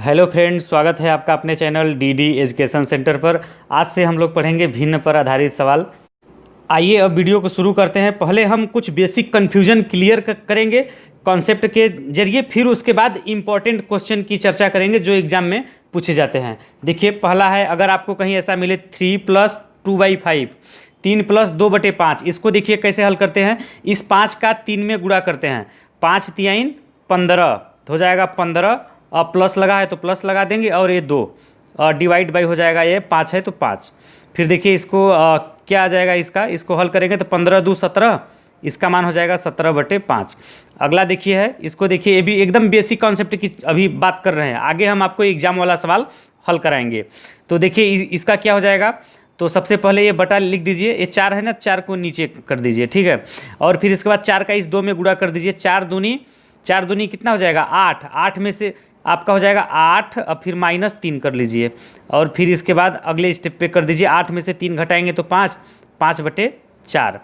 Hello friends, स्वागत है आपका अपने चैनल डीडी एजुकेशन सेंटर पर। आज से हम लोग पढ़ेंगे भिन्न पर आधारित सवाल। आइए अब वीडियो को शुरू करते हैं। पहले हम कुछ बेसिक कन्फ्यूजन क्लियर करेंगे कॉन्सेप्ट के जरिए, फिर उसके बाद इम्पॉर्टेंट क्वेश्चन की चर्चा करेंगे जो एग्जाम में पूछे जाते हैं। देखिए, पहला है, अगर आपको कहीं ऐसा मिले 3 + 2/5, 3 + 2/5, इसको देखिए कैसे हल करते हैं। इस 5 का 3 में गुणा करते हैं, 5 × 3 = 15, तो हो जाएगा 15। अब प्लस लगा है तो प्लस लगा देंगे, और ये 2 और डिवाइड बाई हो जाएगा, ये 5 है तो 5। फिर देखिए इसको क्या आ जाएगा, इसको हल करेंगे तो 15 × 2 = 17, इसका मान हो जाएगा 17/5। अगला देखिए है, इसको देखिए, ये भी एकदम बेसिक कॉन्सेप्ट की अभी बात कर रहे हैं, आगे हम आपको एग्जाम वाला सवाल हल कराएंगे। तो देखिए इसका क्या हो जाएगा, तो सबसे पहले ये बटा लिख दीजिए, ये 4 है ना, 4 को नीचे कर दीजिए, ठीक है। और फिर इसके बाद 4 का इस 2 में गुणा कर दीजिए, 4 दूनी कितना हो जाएगा 8, 8 में से आपका हो जाएगा 8, अब फिर -3 कर लीजिए, और फिर इसके बाद अगले स्टेप पे कर दीजिए, 8 में से 3 घटाएंगे तो 5, 5/4।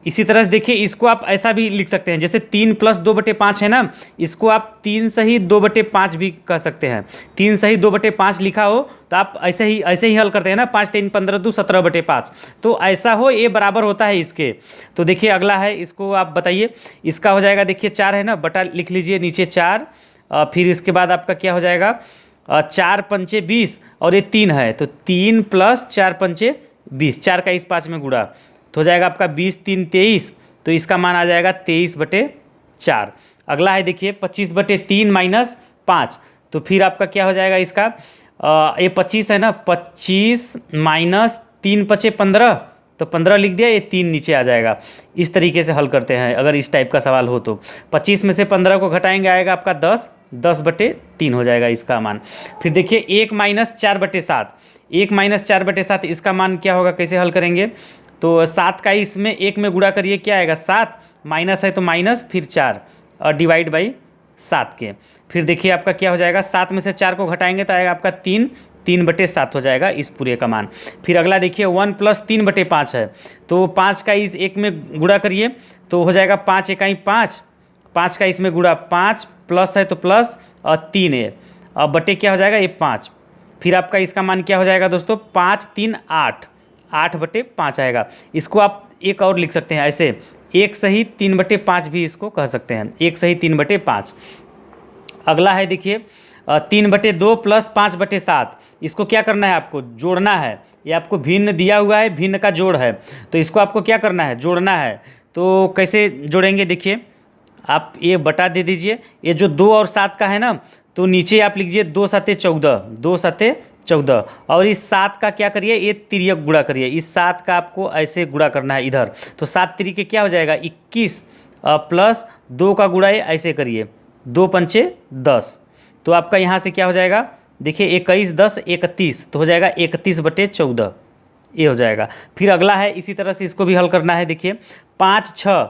इसी तरह से देखिए, इसको आप ऐसा भी लिख सकते हैं, जैसे 3 + 2/5 है ना, इसको आप 3 सही 2/5 भी कह सकते हैं। 3 सही 2/5 लिखा हो तो आप ऐसे ही हल करते हैं ना, 5 × 3 = 15, 2 = 17/5, तो ऐसा हो, ये बराबर होता है इसके। तो देखिए अगला है, इसको आप बताइए, इसका हो जाएगा, देखिए 4 है ना, बटा लिख लीजिए नीचे 4, फिर इसके बाद आपका क्या हो जाएगा, 4 × 5 = 20, और ये 3 है तो 3 + 4 × 5 = 20, 4 का इस 5 में गुणा तो हो जाएगा आपका 20 × 3 = 23, तो इसका मान आ जाएगा 23/4। अगला है देखिए 25/3 - 5, तो फिर आपका क्या हो जाएगा, इसका ये 25 है ना, 25 - 3 × 5 = 15, तो 15 लिख दिया, ये 3 नीचे आ जाएगा। इस तरीके से हल करते हैं अगर इस टाइप का सवाल हो तो। 25 में से 15 को घटाएंगे, आएगा आपका 10, 10/3 हो जाएगा इसका मान। फिर देखिए 1 - 4/7, 1 - 4/7, इसका मान क्या होगा, कैसे हल करेंगे, तो 7 का इसमें 1 में गुणा करिए, क्या आएगा 7, माइनस है तो माइनस, फिर 4 और डिवाइड बाई 7 के। फिर देखिए आपका क्या हो जाएगा, 7 में से 4 को घटाएंगे तो आएगा आपका 3, 3/7 हो जाएगा इस पूरे का मान। फिर अगला देखिए 1 + 3/5 है, तो 5 का इस 1 में गुणा करिए तो हो जाएगा 5 × 1 = 5, 5 का इसमें गुणा 5, प्लस है तो प्लस, और 3 है, अब बटे क्या हो जाएगा, ये 5। फिर आपका इसका मान क्या हो जाएगा दोस्तों, 5 × 3 = 8, 8/5 आएगा। इसको आप एक और लिख सकते हैं ऐसे, 1 सही 3/5 भी इसको कह सकते हैं, 1 सही 3/5। अगला है देखिए 3/2 + 5/7, इसको क्या करना है, आपको जोड़ना है। ये आपको भिन्न दिया हुआ है, भिन्न का जोड़ है, तो इसको आपको क्या करना है, जोड़ना है। तो कैसे जोड़ेंगे, देखिए आप ये बटा दे दीजिए, ये जो 2 और 7 का है ना, तो नीचे आप लिखिए 2 × 7 = 14, 2 × 7 = 14, और इस 7 का क्या करिए, ये तिर्यक गुणा करिए, इस 7 का आपको ऐसे गुणा करना है इधर, तो 7 × 3 = क्या हो जाएगा 21, प्लस 2 का गुणा ऐसे करिए, 2 × 5 = 10, तो आपका यहाँ से क्या हो जाएगा, देखिए 21, 10, 31, तो हो जाएगा 31/14, ये हो जाएगा। फिर अगला है, इसी तरह से इसको भी हल करना है। देखिए 5, 6,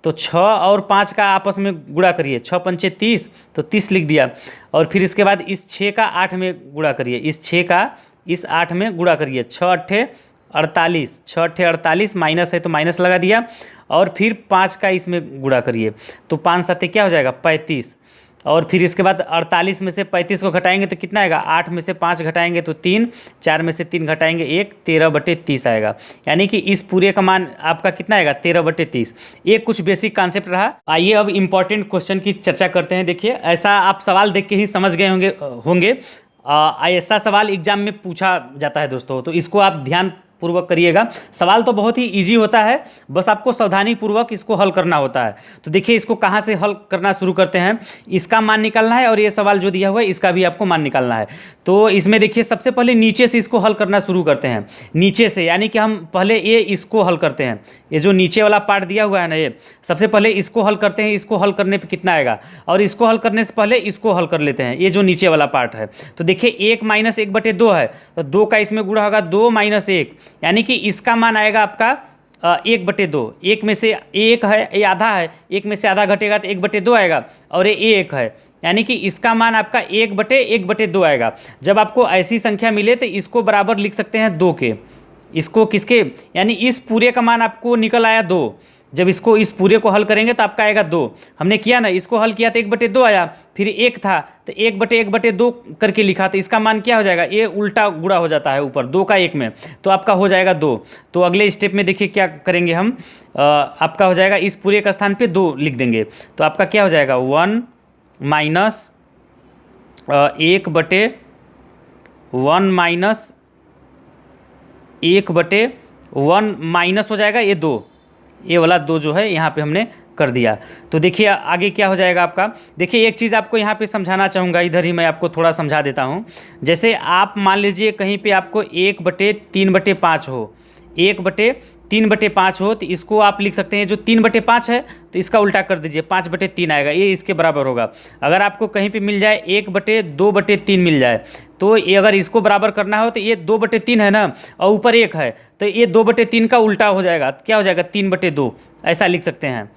तो 6 और 5 का आपस में गुणा करिए, 6 × 5 = 30, तो 30 लिख दिया, और फिर इसके बाद इस 6 का 8 में गुणा करिए, इस 6 का इस 8 में गुणा करिए, 6 × 8 = 48, 6 × 8 = 48, माइनस है तो माइनस लगा दिया, और फिर 5 का इसमें गुणा करिए, तो 5 × 7 क्या हो जाएगा 35, और फिर इसके बाद 48 में से 35 को घटाएंगे तो कितना आएगा, 8 में से 5 घटाएंगे तो 3, 4 में से 3 घटाएंगे 1, 13/30 आएगा। यानी कि इस पूरे का मान आपका कितना आएगा 13/30। ये कुछ बेसिक कॉन्सेप्ट रहा। आइए अब इम्पॉर्टेंट क्वेश्चन की चर्चा करते हैं। देखिए ऐसा आप सवाल देख के ही समझ गए होंगे ऐसा सवाल एग्जाम में पूछा जाता है दोस्तों, तो इसको आप ध्यान पूर्वक करिएगा। सवाल तो बहुत ही इजी होता है, बस आपको सावधानी पूर्वक इसको हल करना होता है। तो देखिए इसको कहाँ से हल करना शुरू करते हैं, इसका मान निकालना है, और ये सवाल जो दिया हुआ है इसका भी आपको मान निकालना है। तो इसमें देखिए सबसे पहले नीचे से इसको हल करना शुरू करते हैं, नीचे से, यानी कि हम पहले ये इसको हल करते हैं, ये जो नीचे वाला पार्ट दिया हुआ है ना, ये सबसे पहले इसको हल करते हैं। इसको हल करने पर कितना आएगा, और इसको हल करने से पहले इसको हल कर लेते हैं, ये जो नीचे वाला पार्ट है। तो देखिए 1 - 1/2 है, तो 2 का इसमें गुणा होगा 2 - 1, यानी कि इसका मान आएगा आपका 1/2। 1 में से 1 है, ये आधा है, 1 में से आधा घटेगा तो 1/2 आएगा, और ये 1 है, यानी कि इसका मान आपका 1/1/2 आएगा। जब आपको ऐसी संख्या मिले तो इसको बराबर लिख सकते हैं 2 के, इसको किसके, यानी इस पूरे का मान आपको निकल आया 2, जब इसको इस पूरे को हल करेंगे तो आपका आएगा 2। हमने किया ना, इसको हल किया तो 1/2 आया, फिर 1 था तो 1/1/2 करके लिखा, तो इसका मान क्या हो जाएगा, ये उल्टा गुणा हो जाता है ऊपर 2 का 1 में, तो आपका हो जाएगा 2। तो अगले स्टेप में देखिए क्या करेंगे हम, आपका हो जाएगा इस पूरे का स्थान पे 2 लिख देंगे, तो आपका क्या हो जाएगा 1 माइनस 1/1 माइनस 1/1 माइनस हो जाएगा ये 2, ये वाला 2 जो है यहाँ पे हमने कर दिया। तो देखिए आगे क्या हो जाएगा आपका, देखिए एक चीज़ आपको यहाँ पे समझाना चाहूँगा, इधर ही मैं आपको थोड़ा समझा देता हूँ। जैसे आप मान लीजिए कहीं पे आपको 1/3/5 हो, 1/3/5 हो, तो इसको आप लिख सकते हैं जो 3/5 है तो इसका उल्टा कर दीजिए, 5/3 आएगा, ये इसके बराबर होगा। अगर आपको कहीं पे मिल जाए 1/2/3 मिल जाए, तो ये अगर इसको बराबर करना हो तो ये 2/3 है ना, और ऊपर 1 है, तो ये 2/3 का उल्टा हो जाएगा, क्या हो जाएगा 3/2, ऐसा लिख सकते हैं।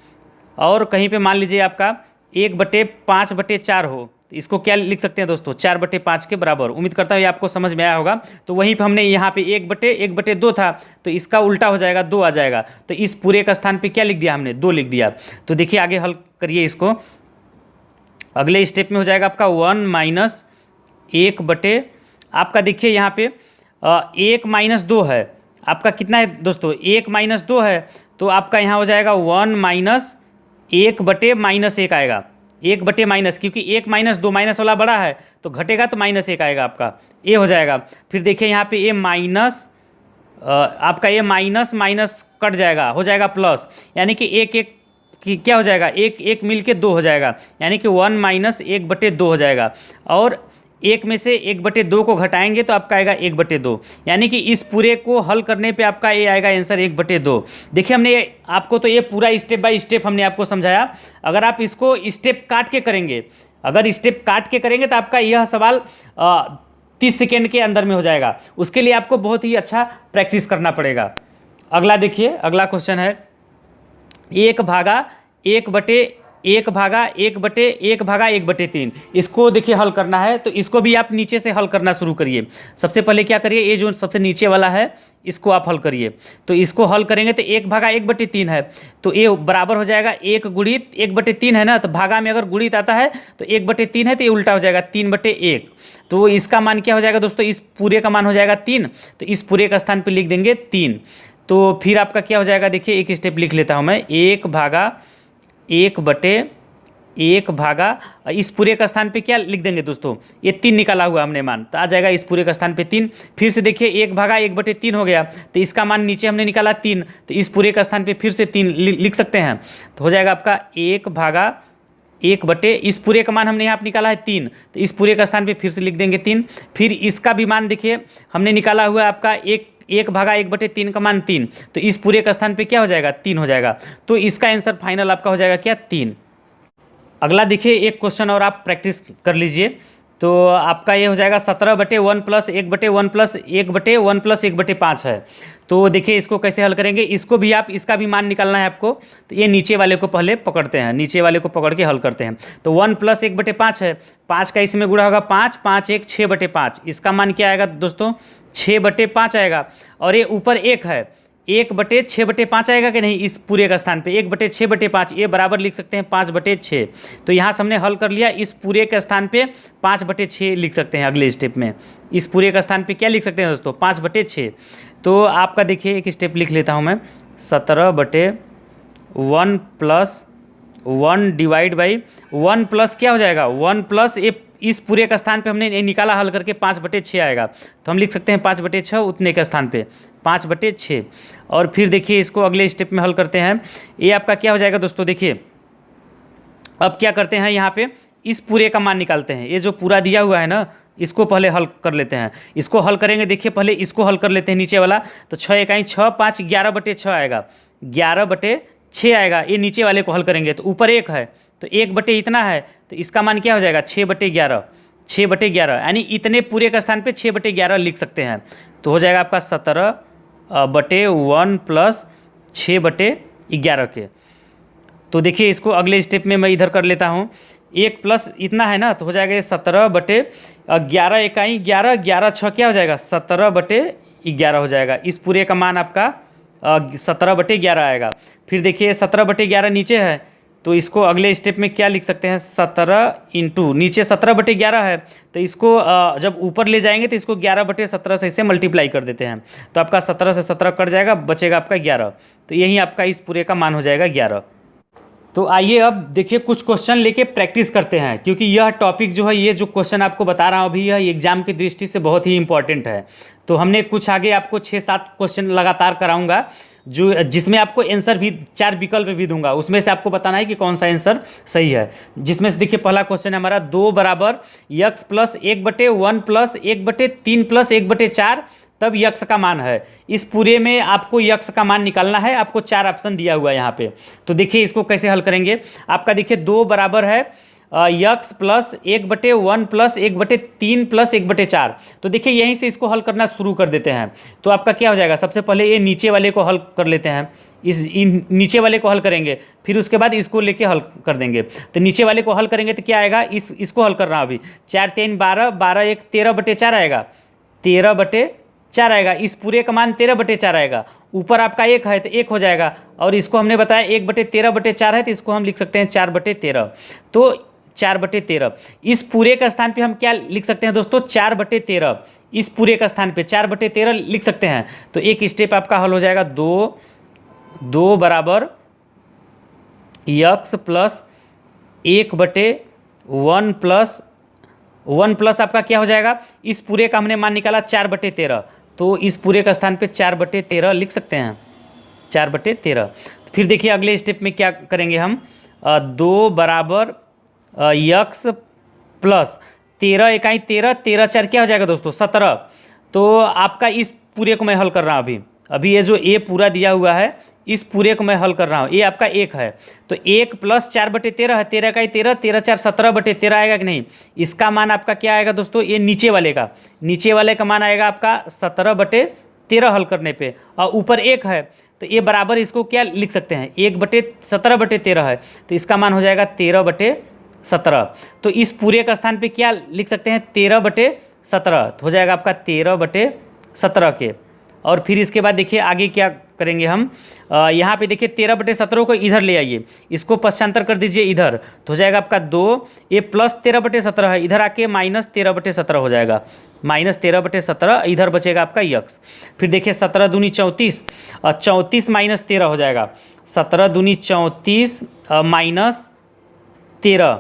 और कहीं पे मान लीजिए आपका 1/5/4 हो, तो इसको क्या लिख सकते हैं दोस्तों, 4/5 के बराबर। उम्मीद करता हूँ ये आपको समझ में आया होगा। तो वहीं पे हमने यहाँ पे 1/1/2 था, तो इसका उल्टा हो जाएगा 2 आ जाएगा, तो इस पूरे का स्थान पे क्या लिख दिया हमने, 2 लिख दिया। तो देखिए आगे हल करिए इसको, अगले स्टेप में हो जाएगा आपका 1 माइनस 1 आपका देखिए यहाँ पे 1 माइनस 2 है, आपका कितना है दोस्तों, 1 माइनस 2 है, तो आपका यहाँ हो जाएगा 1 माइनस 1/-1 आएगा, 1/-, क्योंकि 1 माइनस 2 माइनस वाला बड़ा है तो घटेगा तो -1 आएगा आपका, ये हो जाएगा। फिर देखिए यहाँ पे ये माइनस, आपका ये माइनस माइनस कट जाएगा, हो जाएगा प्लस, यानी कि 1 कि क्या हो जाएगा, 1 मिल के 2 हो जाएगा, यानी कि 1 माइनस 1/2 हो जाएगा। और 1 में से 1/2 को घटाएंगे तो आपका आएगा 1/2, यानी कि इस पूरे को हल करने पे आपका ये आएगा आंसर 1/2। देखिए हमने आपको तो ये पूरा स्टेप बाय स्टेप हमने आपको समझाया। अगर आप इसको स्टेप काट के करेंगे, अगर स्टेप काट के करेंगे तो आपका यह सवाल 30 सेकेंड के अंदर में हो जाएगा। उसके लिए आपको बहुत ही अच्छा प्रैक्टिस करना पड़ेगा। अगला देखिए, अगला क्वेश्चन है 1/1/1/1/3। इसको देखिए हल करना है, तो इसको भी आप नीचे से हल करना शुरू करिए। सबसे पहले क्या करिए, ये जो सबसे नीचे वाला है इसको आप हल करिए। तो इसको हल करेंगे तो 1/1/3 है, तो ये बराबर हो जाएगा 1 गुणित 1/3 है ना, तो भागा में अगर गुणित आता है तो 1/3 है तो ये उल्टा हो जाएगा 3/1। तो इसका मान क्या हो जाएगा दोस्तों, इस पूरे का मान हो जाएगा 3, तो इस पूरे का स्थान पर लिख देंगे 3। तो फिर आपका क्या हो जाएगा, देखिए एक स्टेप लिख लेता हूँ मैं, 1/1/, इस पूरे का स्थान पे क्या लिख देंगे दोस्तों, ये 3 निकाला हुआ हमने मान, तो आ जाएगा इस पूरे का स्थान पे 3। फिर से देखिए 1/1/3 हो गया, तो इसका मान नीचे हमने निकाला 3, तो इस पूरे का स्थान पे फिर से 3 लिख सकते हैं, तो हो जाएगा आपका 1/1/, इस पूरे का मान हमने यहाँ पर निकाला है 3, तो इस पूरे का स्थान पर फिर से लिख देंगे 3। फिर इसका भी मान देखिए हमने निकाला हुआ है आपका 1/1/3 का मान 3, तो इस पूरे का स्थान पे क्या हो जाएगा 3 हो जाएगा। तो इसका आंसर फाइनल आपका हो जाएगा क्या 3। अगला देखिए एक क्वेश्चन और आप प्रैक्टिस कर लीजिए, तो आपका ये हो जाएगा 17/1 + 1/1 + 1/1 + 1/5 है। तो देखिए इसको कैसे हल करेंगे, इसको भी आप, इसका भी मान निकालना है आपको, तो ये नीचे वाले को पहले पकड़ते हैं, नीचे वाले को पकड़ के हल करते हैं। तो 1 + 1/5 है, 5 का इसमें गुणा होगा 5, 5 1 6/5, इसका मान क्या आएगा दोस्तों 6/5 आएगा। और ये ऊपर 1 है, 1/6/5 आएगा कि नहीं, इस पूरे का स्थान पे 1/6/5, ये बराबर लिख सकते हैं 5/6। तो यहाँ से हमने हल कर लिया, इस पूरे के स्थान पे 5/6 लिख सकते हैं। अगले स्टेप में इस पूरे का स्थान पे क्या लिख सकते हैं दोस्तों 5/6। तो आपका देखिए एक स्टेप लिख लेता हूँ मैं, 17/1 + 1 डिवाइड बाई 1 प्लस क्या हो जाएगा 1 प्लस ये, इस पूरे का स्थान पे हमने निकाला हल करके 5/6 आएगा, तो हम लिख सकते हैं 5/6 उतने के स्थान पे 5/6। और फिर देखिए इसको अगले स्टेप में हल करते हैं, ये आपका क्या हो जाएगा दोस्तों, देखिए अब क्या करते हैं यहाँ पे इस पूरे का मान निकालते हैं। ये जो पूरा दिया हुआ है ना, इसको पहले हल कर लेते हैं। इसको हल करेंगे, देखिए पहले इसको हल कर लेते हैं नीचे वाला, तो 6 1 6 5 11/6 आएगा, 11/6 आएगा। ये नीचे वाले को हल करेंगे तो ऊपर 1 है, तो 1/, इतना है, तो इसका मान क्या हो जाएगा 6/11, 6/11, यानी इतने पूरे का स्थान पे 6/11 लिख सकते हैं। तो हो जाएगा आपका 17/1 + 6/11 के। तो देखिए इसको अगले स्टेप में मैं इधर कर लेता हूँ, 1 प्लस इतना है ना, तो हो जाएगा ये 17/11 इकाई 11, 11 6 क्या हो जाएगा 17/11 हो जाएगा। इस पूरे का मान आपका 17/11 आएगा। फिर देखिए 17/11 नीचे है, तो इसको अगले स्टेप में क्या लिख सकते हैं, 17 इंटू नीचे 17/11 है, तो इसको जब ऊपर ले जाएंगे तो इसको 11/17 से इसे मल्टीप्लाई कर देते हैं, तो आपका 17 से 17 कट जाएगा, बचेगा आपका 11। तो यही आपका इस पूरे का मान हो जाएगा 11। तो आइए अब देखिए कुछ क्वेश्चन लेके प्रैक्टिस करते हैं, क्योंकि यह टॉपिक जो है, ये जो क्वेश्चन आपको बता रहा हूँ अभी, यह एग्जाम की दृष्टि से बहुत ही इंपॉर्टेंट है। तो हमने कुछ आगे आपको 6-7 क्वेश्चन लगातार कराऊंगा, जो जिसमें आपको आंसर भी 4 विकल्प भी दूंगा, उसमें से आपको बताना है कि कौन सा आंसर सही है। जिसमें से देखिए पहला क्वेश्चन है हमारा, 2 बराबर यक्स प्लस 1/1 प्लस 1/3 प्लस 1/4 तब यक्स का मान है। इस पूरे में आपको यक्स का मान निकालना है। आपको 4 ऑप्शन दिया हुआ है यहाँ पे। तो देखिए इसको कैसे हल करेंगे। आपका देखिए 2 बराबर है यक्स प्लस 1/1 प्लस 1/3 प्लस 1/4। तो देखिए यहीं से इसको हल करना शुरू कर देते हैं। तो आपका क्या हो जाएगा, सबसे पहले ये नीचे वाले को हल कर लेते हैं, इन नीचे वाले को हल करेंगे, फिर उसके बाद इसको लेके हल कर देंगे। तो नीचे वाले को हल करेंगे तो क्या आएगा, इसको हल कर रहा हूँ अभी, 4 3 12, 12 1 13/4 आएगा, 13/4 आएगा। इस पूरे का मान 13/4 आएगा। ऊपर आपका 1 है तो 1 हो जाएगा, और इसको हमने बताया 1/13/4 है, तो इसको हम लिख सकते हैं 4/13। तो 4/13 इस पूरे का स्थान पे हम क्या लिख सकते हैं दोस्तों, 4/13 इस पूरे का स्थान पे 4/13 लिख सकते हैं। तो एक स्टेप आपका हल हो जाएगा, 2 बराबर यक्स प्लस 1/1 प्लस 1 प्लस आपका क्या हो जाएगा, इस पूरे का हमने मान निकाला 4/13, तो इस पूरे का स्थान पे 4/13 लिख सकते हैं, 4/13। फिर देखिए अगले स्टेप में क्या करेंगे हम, 2 बराबर यक्स प्लस 13 इकाई 13, 13 4 क्या हो जाएगा दोस्तों, 17। तो आपका इस पूरे को मैं हल कर रहा हूँ अभी ये जो ए पूरा दिया हुआ है, इस पूरे को मैं हल कर रहा हूँ। ये आपका 1 है, तो 1 प्लस 4/13 है, 13 इकाई 13, 13 4 17/13 आएगा कि नहीं। इसका मान आपका क्या आएगा दोस्तों, ये नीचे वाले का मान आएगा आपका 17/13 हल करने पे, और ऊपर 1 है, तो ये बराबर इसको क्या लिख सकते हैं, 1/17/13 है, तो इसका मान हो जाएगा 13/17। तो इस पूरे का स्थान पे क्या लिख सकते हैं, 13/17, तो हो जाएगा आपका 13/17 के। और फिर इसके बाद देखिए आगे क्या करेंगे हम, यहाँ पे देखिए 13/17 को इधर ले आइए, इसको पश्चांतर कर दीजिए इधर, तो हो जाएगा आपका 2, ये प्लस 13/17 है, इधर आके माइनस 13/17 हो जाएगा, माइनस 13/17, इधर बचेगा आपका यक्स। फिर देखिए 17 दूनी 34, 34 माइनस 13 हो जाएगा, 17 दूनी 34 माइनस 13,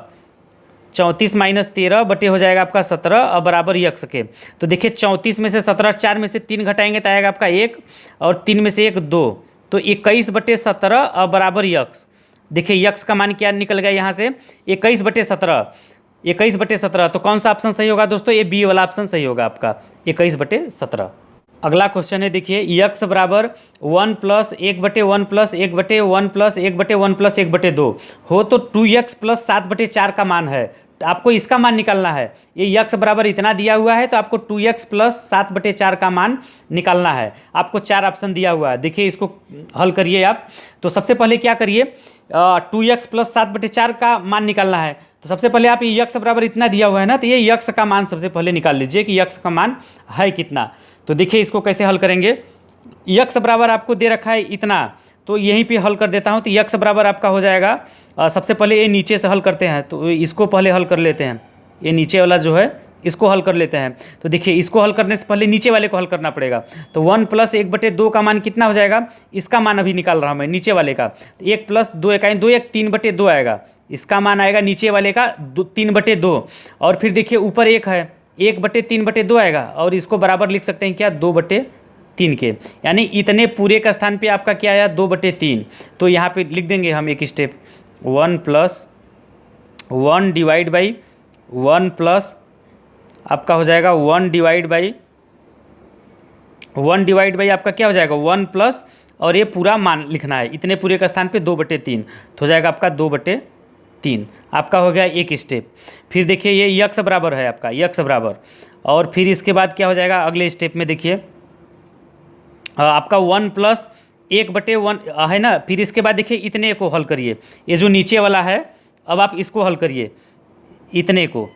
34 माइनस 13 बटे हो जाएगा आपका 17 और बराबर यक्स के। तो देखिए 34 में से 17, 4 में से 3 घटाएंगे तो आएगा आपका 1, और 3 में से 1 2, तो 21/17 और बराबर यक्स। देखिए यक्स का मान क्या निकल गया यहाँ से, 21/17, 21/17। तो कौन सा ऑप्शन सही होगा दोस्तों, ये बी वाला ऑप्शन सही होगा आपका, 21/17। अगला क्वेश्चन है देखिए, यक्स बराबर 1 प्लस 1/1 प्लस 1/1 प्लस 1/1 प्लस 1/2 हो तो 2x प्लस 7/4 का मान है। तो आपको इसका मान निकालना है। ये यक्स बराबर इतना दिया हुआ है, तो आपको 2x प्लस 7/4 का मान निकालना है। आपको 4 ऑप्शन दिया हुआ है, देखिए इसको हल करिए आप। तो सबसे पहले क्या करिए, 2x प्लस 7/4 का मान निकालना है। तो सबसे पहले आप ये यक्स बराबर इतना दिया हुआ है ना, तो ये यक्स का मान सबसे पहले निकाल लीजिए कि यक्स का मान है कितना। तो देखिए इसको कैसे हल करेंगे, यक्स बराबर आपको दे रखा है इतना, तो यहीं पे हल कर देता हूँ। तो यक्स बराबर आपका हो जाएगा, सबसे पहले ये नीचे से हल करते हैं, तो इसको पहले हल कर लेते हैं, ये नीचे वाला जो है इसको हल कर लेते हैं। तो देखिए इसको हल करने से पहले नीचे वाले को हल करना पड़ेगा। तो 1 प्लस 1/2 का मान कितना हो जाएगा, इसका मान अभी निकाल रहा हूँ मैं नीचे वाले का। तो 1 प्लस 2 इकाई 2, 1 3/2 आएगा, इसका मान आएगा नीचे वाले का 3/2। और फिर देखिए ऊपर 1 है, 1/3/2 आएगा, और इसको बराबर लिख सकते हैं क्या, 2/3 के। यानी इतने पूरे का स्थान पे आपका क्या आया, 2/3। तो यहाँ पे लिख देंगे हम एक step, 1 plus 1 divide by 1 plus आपका हो जाएगा 1 डिवाइड बाई आपका क्या हो जाएगा 1 प्लस, और ये पूरा मान लिखना है, इतने पूरे का स्थान पे 2/3, तो हो जाएगा आपका 2/3। आपका हो गया एक स्टेप। फिर देखिए ये यक्स बराबर है आपका, यक्स बराबर, और फिर इसके बाद क्या हो जाएगा अगले स्टेप में, देखिए आपका 1 प्लस 1/1 है ना। फिर इसके बाद देखिए इतने को हल करिए, ये जो नीचे वाला है, अब आप इसको हल करिए, इतने को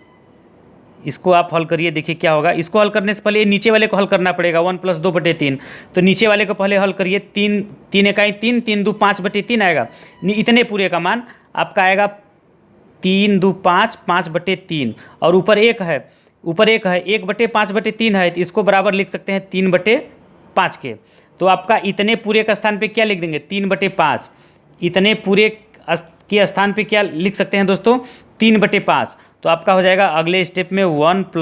इसको आप हल करिए, देखिए क्या होगा। इसको हल करने से पहले ये नीचे वाले को हल करना पड़ेगा, 1 + 2/3। तो नीचे वाले को पहले हल करिए, 3 3 इकाई 3, 3 2 5/3 आएगा। इतने पूरे का मान आपका आएगा 3 2 5 5/3। और ऊपर 1 है, 1/5/3 है, तो इसको बराबर लिख सकते हैं 3/5 के। तो आपका इतने पूरे का स्थान पे क्या लिख देंगे, 3/5। इतने पूरे के स्थान पे क्या लिख सकते हैं दोस्तों, 3/5। तो आपका हो जाएगा अगले स्टेप में 1 +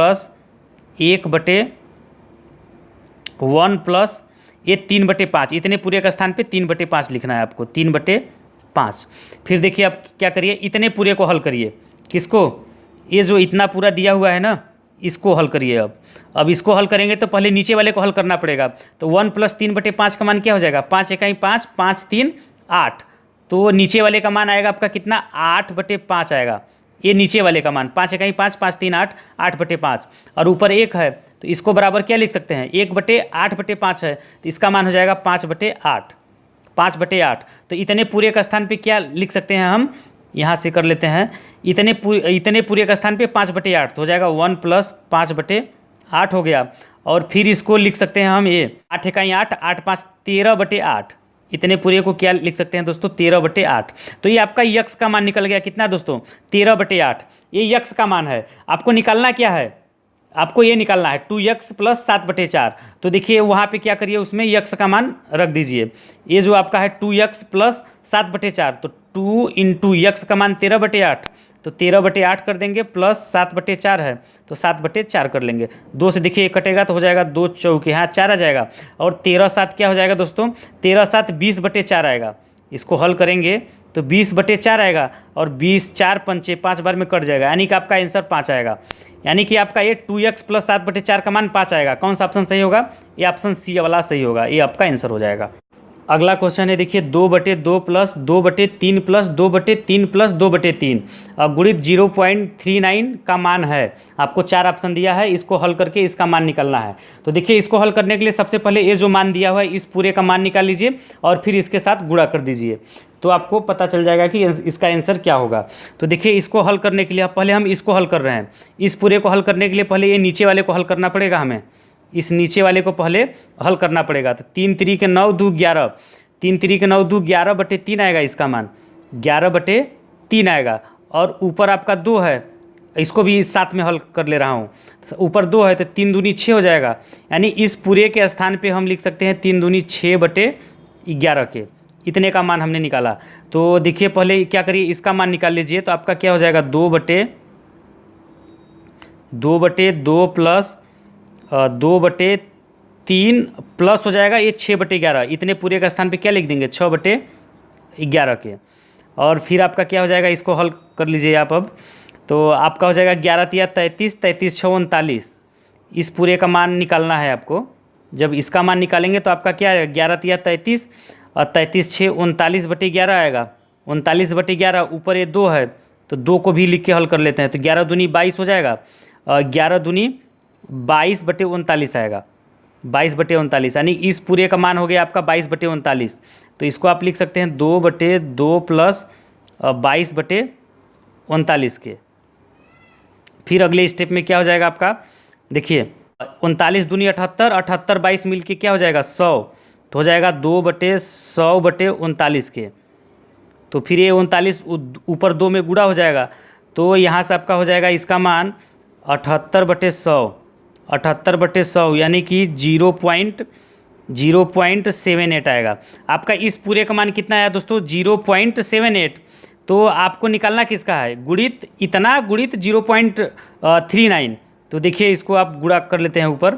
3/5। इतने पूरे का स्थान पे 3/5 लिखना है आपको, 3/5। फिर देखिए आप क्या करिए, इतने पूरे को हल करिए। किसको, ये जो इतना पूरा दिया हुआ है ना, इसको हल करिए। अब इसको हल करेंगे तो पहले नीचे वाले को हल करना पड़ेगा। तो 1 + 3/5 का मान क्या हो जाएगा, 5 इकाई 5, 5 3 8। तो नीचे वाले का मान आएगा आपका कितना, 8/5 आएगा। ये नीचे वाले का मान 5 इकाई 5, 5 3 8, 8/5। और ऊपर 1 है, तो इसको बराबर क्या लिख सकते हैं, 1/8/5 है, तो इसका मान हो जाएगा 5/8। 5/8। तो इतने पूरे का स्थान पे क्या लिख सकते हैं हम, यहाँ से कर लेते हैं। इतने पूरे का स्थान पे 5/8 तो हो जाएगा 1 + 5/8 हो गया। और फिर इसको लिख सकते हैं हम, ये 8 इकाई 8, 8 5 13/8। इतने पूरे को क्या लिख सकते हैं दोस्तों, 13/8। तो ये आपका यक्स का मान निकल गया कितना दोस्तों, 13/8। ये यक्स का मान है। आपको निकालना क्या है, आपको ये निकालना है 2x + 7/4। तो देखिए वहाँ पे क्या करिए, उसमें यक्स का मान रख दीजिए। ये जो आपका है 2x + 7/4, तो 2 × यक्स का मान 13/8, तो 13/8 कर देंगे, प्लस 7/4 है तो 7/4 कर लेंगे। 2 से देखिए कटेगा तो हो जाएगा 2 चौके, यहाँ 4 आ जाएगा। और 13 7 क्या हो जाएगा दोस्तों, 13 7 20/4 आएगा। इसको हल करेंगे तो 20/4 आएगा, और 20 4 पंचे 5 बार में कट जाएगा, यानी कि आपका आंसर 5 आएगा। यानी कि आपका ये 2x + 7/4 का मान 5 आएगा। कौन सा ऑप्शन सही होगा, ये ऑप्शन सी वाला सही होगा, ये आपका आंसर हो जाएगा। अगला क्वेश्चन है, देखिए 2/2 + 2/3 + 2/3 + 2/3 गुणित 0.39 का मान है। आपको 4 ऑप्शन दिया है, इसको हल करके इसका मान निकालना है। तो देखिए इसको हल करने के लिए सबसे पहले ये जो मान दिया हुआ है, इस पूरे का मान निकाल लीजिए और फिर इसके साथ गुणा कर दीजिए, तो आपको पता चल जाएगा कि इसका आंसर क्या होगा। तो देखिए इसको हल करने के लिए पहले हम इसको हल कर रहे हैं। इस पूरे को हल करने के लिए पहले ये नीचे वाले को हल करना पड़ेगा हमें। इस नीचे वाले को पहले हल करना पड़ेगा। तो 3 3 9 2 11, 3 3 9 2 11/3 आएगा, इसका मान 11/3 आएगा। और ऊपर आपका 2 है, इसको भी इस साथ में हल कर ले रहा हूँ। ऊपर 2 है तो 3 दूनी 6 हो जाएगा, यानी इस पूरे के स्थान पे हम लिख सकते हैं 3 दूनी 6/11 के। इतने का मान हमने निकाला। तो देखिए पहले क्या करिए, इसका मान निकाल लीजिए। तो आपका क्या हो जाएगा, 2/2 प्लस 2/3 प्लस हो जाएगा ये 6/11। इतने पूरे का स्थान पे क्या लिख देंगे, 6/11 के। और फिर आपका क्या हो जाएगा, इसको हल कर लीजिए आप। अब तो आपका हो जाएगा 11 × 33, 33 × 6 39। इस पूरे का मान निकालना है आपको। जब इसका मान निकालेंगे तो आपका क्या है, 11 × 33 और 33 × 6 39/11 आएगा। 39/11 ऊपर ये 2 है, तो 2 को भी लिख के हल कर लेते हैं। तो 11 दूनी 22 हो जाएगा, और 11 दूनी 22/39 आएगा। 22/39, यानी इस पूरे का मान हो गया आपका 22/39। तो इसको आप लिख सकते हैं 2/2 प्लस 22/39 के। फिर अगले स्टेप में क्या हो जाएगा आपका, देखिए 39 दूनी 78, 78 22 मिल के क्या हो जाएगा, 100। तो हो जाएगा 2/100/39 के। तो फिर ये 39 ऊपर 2 में गुणा हो जाएगा, तो यहाँ से आपका हो जाएगा इसका मान 78/100, 78/100, यानी कि 0.78 आएगा। आपका इस पूरे का मान कितना आया दोस्तों, 0.78। तो आपको निकालना किसका है, गुणित इतना, गुणित 0.39। तो देखिए इसको आप गुणा कर लेते हैं ऊपर।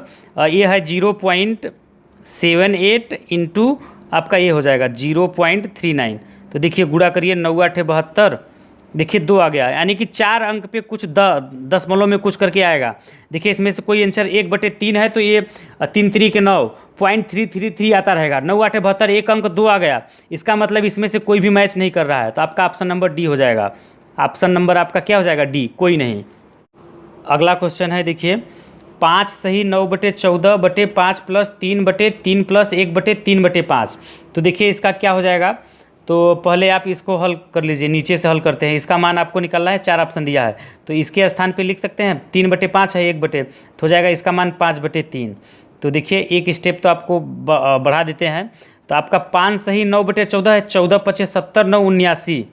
ये है 0.78 इंटू आपका ये हो जाएगा 0.39। तो देखिए गुणा करिए, 9 8 72, देखिए 2 आ गया, यानी कि 4 अंक पे कुछ दशमलव में कुछ करके आएगा। देखिए इसमें से कोई आंसर 1/3 है, तो ये 3 3 9 0.333 आता रहेगा। 9 8 72, एक अंक 2 आ गया, इसका मतलब इसमें से कोई भी मैच नहीं कर रहा है। तो आपका ऑप्शन नंबर डी हो जाएगा। ऑप्शन नंबर आपका क्या हो जाएगा, डी, कोई नहीं। अगला क्वेश्चन है, देखिए 5 सही 9/14/5 प्लस 3/3 प्लस 1/3/5। तो देखिए इसका क्या हो जाएगा, तो पहले आप इसको हल कर लीजिए, नीचे से हल करते हैं। इसका मान आपको निकालना है, 4 ऑप्शन दिया है, तो इसके स्थान पे लिख सकते हैं 3/5 है 1/, तो हो जाएगा इसका मान 5/3। तो देखिए एक स्टेप तो आपको बढ़ा देते हैं, तो आपका 5 सही 9/14 है, 14 × 5 = 70, 9 79,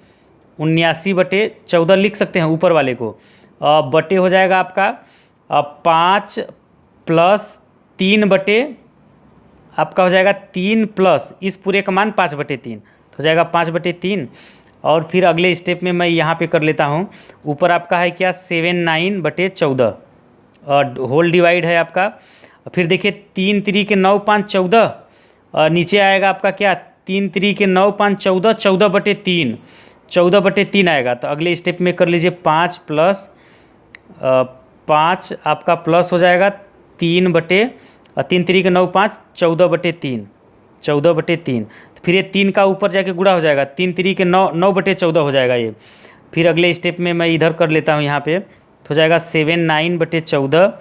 79/14 लिख सकते हैं ऊपर वाले को। बटे हो जाएगा आपका 5 + 3 आपका हो जाएगा 3 प्लस इस पूरे का मान 5/3, तो हो जाएगा 5/3। और फिर अगले स्टेप में मैं यहाँ पे कर लेता हूँ। ऊपर आपका है क्या 79/14 होल डिवाइड है आपका। फिर देखिए 3 × 3 = 9, 5 = 14, नीचे आएगा आपका क्या 3 × 3 = 9, 5 = 14, 14/3, 14/3 आएगा। तो अगले स्टेप में कर लीजिए 5 + 5 आपका प्लस हो जाएगा 3 3 × 3 = 9, 5 = 14/3, 14/3। फिर ये 3 का ऊपर जाके गुणा हो जाएगा, 3 × 3 = 9, 9/14 हो जाएगा ये। फिर अगले स्टेप में मैं इधर कर लेता हूँ, यहाँ पे तो हो जाएगा 79/14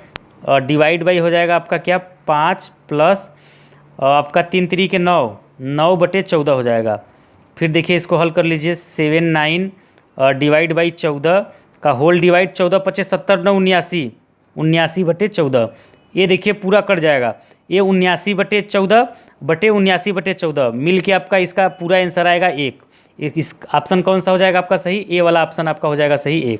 और डिवाइड बाई हो जाएगा आपका क्या 5 प्लस आपका 3 × 3 = 9, 9/14 हो जाएगा। फिर देखिए इसको हल कर लीजिए 79 डिवाइड बाई 14 का होल डिवाइड 14 × 5 = 70, 9 79, 79/14। ये देखिए पूरा कट जाएगा, ये 79/14 बटे 79/14 मिल के आपका इसका पूरा आंसर आएगा 1। इस ऑप्शन कौन सा हो जाएगा आपका सही, ए वाला ऑप्शन आपका हो जाएगा सही 1।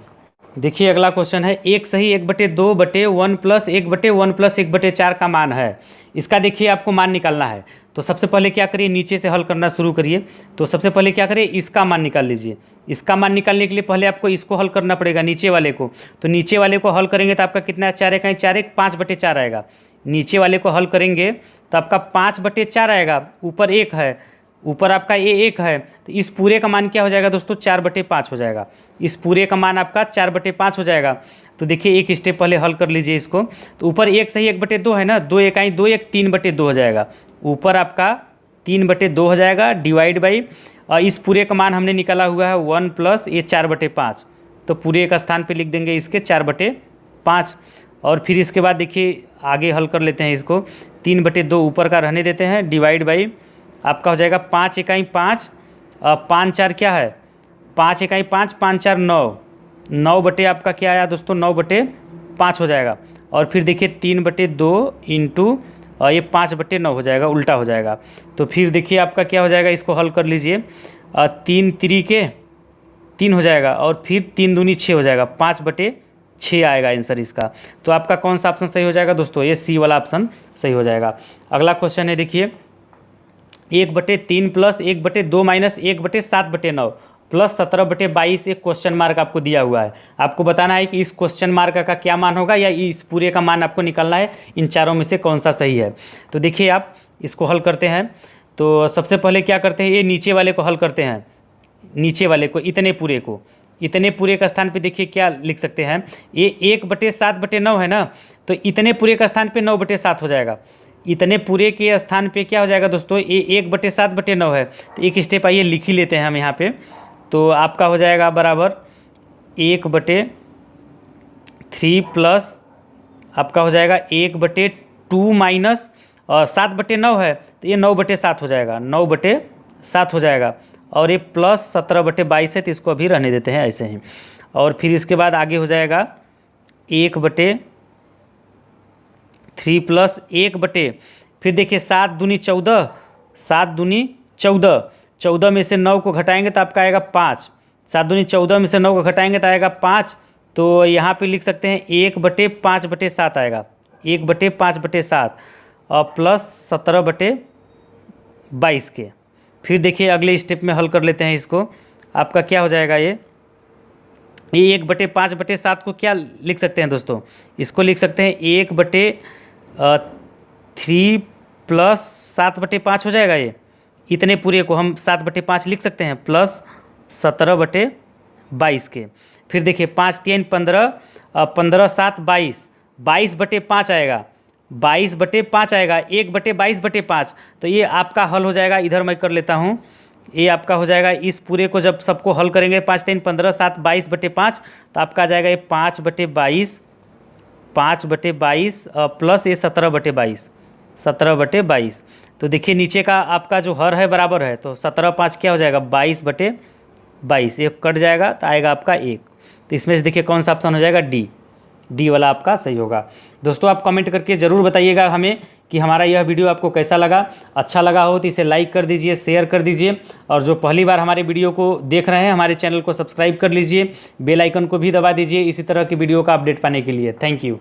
देखिए अगला क्वेश्चन है, 1 सही 1/2 बटे 1 + 1/1 + 1/4 का मान है। इसका देखिए आपको मान निकालना है, तो सबसे पहले क्या करिए नीचे से हल करना शुरू करिए। तो सबसे पहले क्या करिए इसका मान निकाल लीजिए। इसका मान निकालने के लिए पहले आपको इसको हल करना पड़ेगा, नीचे वाले को। तो नीचे वाले को हल करेंगे तो आपका कितना 4 × 1 = 4, 5/4 आएगा। नीचे वाले को हल करेंगे तो आपका 5/4 आएगा, ऊपर 1 है, ऊपर आपका ये 1 है, तो इस पूरे का मान क्या हो जाएगा दोस्तों 4/5 हो जाएगा। इस पूरे का मान आपका 4/5 हो जाएगा। तो देखिए एक स्टेप पहले हल कर लीजिए इसको। तो ऊपर 1 सही 1/2 है ना, 2 × 1 = 2, 1 3/2 हो जाएगा। ऊपर आपका 3/2 हो जाएगा डिवाइड बाई इस पूरे का मान हमने निकाला हुआ है 1 + ये 4/5, तो पूरे का स्थान पे लिख देंगे इसके 4/5। और फिर इसके बाद देखिए आगे हल कर लेते हैं इसको। 3/2 ऊपर का रहने देते हैं डिवाइड बाई आपका हो जाएगा 5 × 1 = 5, 5 × 4 क्या है 5 × 1 = 5, 5 × 4 = 9, 9 बटे आपका क्या आया दोस्तों 9/5 हो जाएगा। और फिर देखिए 3/2 इंटू ये 5/9 हो जाएगा, उल्टा हो जाएगा। तो फिर देखिए आपका क्या हो जाएगा, इसको हल कर लीजिए। 3 × 3 = 3 हो जाएगा और फिर 3 दूनी 6 हो जाएगा, 5/6 आएगा आंसर इसका। तो आपका कौन सा ऑप्शन सही हो जाएगा दोस्तों, ये सी वाला ऑप्शन सही हो जाएगा। अगला क्वेश्चन है देखिए 1/3 + 1/2 - 1/7/9 + 17/22 एक क्वेश्चन मार्क आपको दिया हुआ है। आपको बताना है कि इस क्वेश्चन मार्क का क्या मान होगा या इस पूरे का मान आपको निकालना है, इन चारों में से कौन सा सही है। तो देखिए आप इसको हल करते हैं। तो सबसे पहले क्या करते हैं, ये नीचे वाले को हल करते हैं। नीचे वाले को इतने पूरे का स्थान पे देखिए क्या लिख सकते हैं, ये 1/7/9 है ना, तो इतने पूरे का स्थान पे 9/7 हो जाएगा। इतने पूरे के स्थान पे क्या हो जाएगा दोस्तों, ये 1/7/9 है। तो एक स्टेप आइए लिख ही लेते हैं हम यहाँ पे। तो आपका हो जाएगा बराबर 1/3 प्लस आपका हो जाएगा 1/2 माइनस 7/9 है, तो ये 9/7 हो जाएगा, 9/7 हो जाएगा। और ये प्लस 17/22 है, तो इसको अभी रहने देते हैं ऐसे ही। और फिर इसके बाद आगे हो जाएगा 1/3 प्लस 1/, फिर देखिए 7 दूनी 14, 7 दूनी 14, 14 में से 9 को घटाएंगे तो आपका आएगा 5, 7 दूनी 14 में से 9 को घटाएंगे तो आएगा 5। तो यहाँ पे लिख सकते हैं 1/5/7 आएगा, 1/5/7 और प्लस 17/22 के। फिर देखिए अगले स्टेप में हल कर लेते हैं इसको। आपका क्या हो जाएगा, ये 1/5/7 को क्या लिख सकते हैं दोस्तों, इसको लिख सकते हैं 1/3 प्लस 7/5 हो जाएगा। ये इतने पूरे को हम 7/5 लिख सकते हैं प्लस 17/22 के। फिर देखिए 5 × 3 = 15, 15 × 7 = 22, 22/5 आएगा, 22/5 आएगा, 1/22/5। तो ये आपका हल हो जाएगा। इधर मैं कर लेता हूँ, ये आपका हो जाएगा। इस पूरे को जब सबको हल करेंगे 5 × 3 = 15, 7 = 22/5, तो आपका आ जाएगा ये 5/22 प्लस ये 17/22, 17/22। तो देखिए नीचे का आपका जो हर है बराबर है, तो 17×5 क्या हो जाएगा 22/22, एक कट जाएगा तो आएगा आपका 1। तो इसमें से देखिए कौन सा ऑप्शन हो जाएगा डी वाला आपका सही होगा। दोस्तों आप कमेंट करके ज़रूर बताइएगा हमें कि हमारा यह वीडियो आपको कैसा लगा। अच्छा लगा हो तो इसे लाइक कर दीजिए, शेयर कर दीजिए, और जो पहली बार हमारे वीडियो को देख रहे हैं हमारे चैनल को सब्सक्राइब कर लीजिए, बेल आइकन को भी दबा दीजिए इसी तरह की वीडियो का अपडेट पाने के लिए। Thank you.